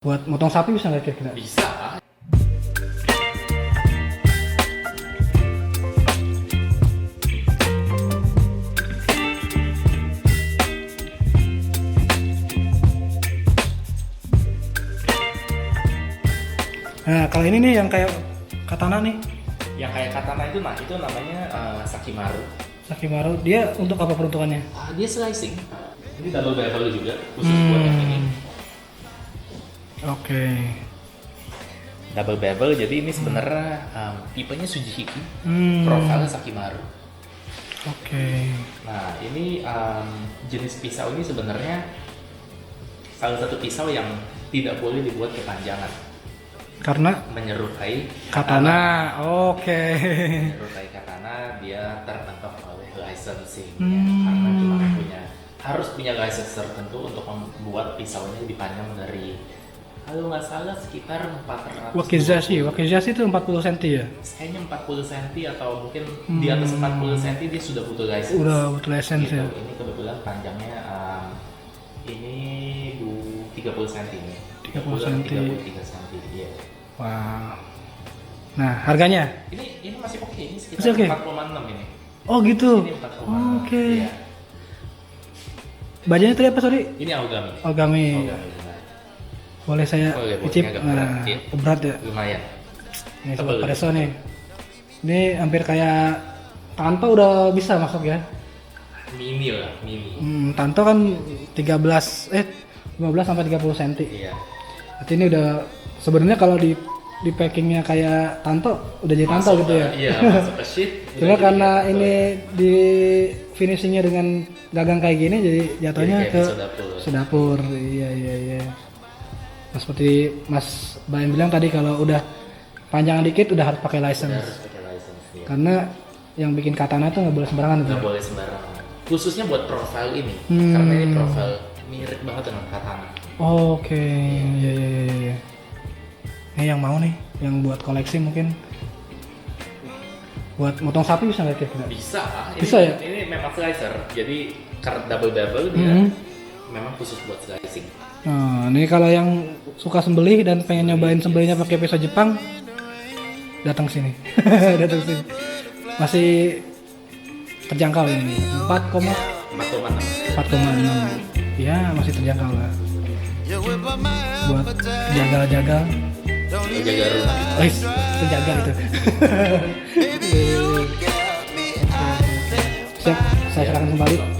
Buat motong sapi bisa nggak kira-kira? Bisa. Nah, kalau ini nih yang kayak katana nih, Yang kayak katana itu, nah itu namanya Sakimaru. Sakimaru, dia untuk apa peruntukannya? Dia slicing. Ini double bevel juga, khusus buat yang ini. Oke. Double bevel, jadi ini sebenarnya tipenya Sujihiki, Hmm. profilnya Sakimaru. Oke. Nah, ini jenis pisau ini sebenarnya salah satu pisau yang tidak boleh dibuat kepanjangan, Karena menyerupai katana. Oke. Menyerupai katana, dia tertangkap oleh licensing, Hmm. karena cuma harus punya license tertentu untuk membuat pisaunya lebih panjang dari, kalau nggak salah sekitar 400. Wakizashi itu 40 cm ya? Kayaknya 40 cm atau mungkin di atas 40 cm dia sudah butuh license. Udah butuh license Gitu. ya? Ini kebetulan panjangnya ini 30 cm ini. 30 cm. 33 cm. Iya. Wow. Nah, harganya? Ini masih oke, ini sekitar Masih oke? 4,6 ini. Oh gitu. Ini 4,6. Oke. Iya. Bajunya tadi apa, sorry? Ini Aogami. Ogami. Aogami. Benar. Boleh saya Boleh, icip? agak Nah, berat, ya. berat ya? Lumayan. Ini Tebel. sobat Pareso nih. Ini hampir kayak Tanto udah bisa masuk ya. Mini lah, mini. Tanto kan 15 sampai 30 cm. Iya. Berarti ini udah sebenarnya kalau di packingnya kayak Tanto udah jadi Tanto Masuk gitu ya. Iya, masuk ke sheet. Cuma udah karena jadi ini di finishingnya dengan gagang kayak gini jadi jatuhnya Jadi kayak ke pisau dapur. sedapur. Iya. Nah, seperti Mas Bayan bilang tadi kalau udah panjangan dikit udah harus pakai Udah license. harus pakai license ya. Karena yang bikin katana tuh nggak boleh sembarangan gitu. Nggak boleh sembarangan. Khususnya buat profile ini, Hmm. karena ini profile mirip banget dengan katana. Oke, iya. Ini yang mau nih, yang buat koleksi mungkin buat motong sapi bisa nggak kira-kira? Bisa. Bisa ya? Ini memang slicer, jadi karena double dia memang khusus buat slicing. Nah, ini kalau yang suka sembelih dan pengen nyobain sembelihnya pakai pisau Jepang, datang sini. Datang sini. Masih terjangkau ini. 4,6. 4,6. Ya, masih terjangkau lah. Buat jagal-jagal. Jaga rumah. Terjaga itu. Siap, saya serahkan kembali.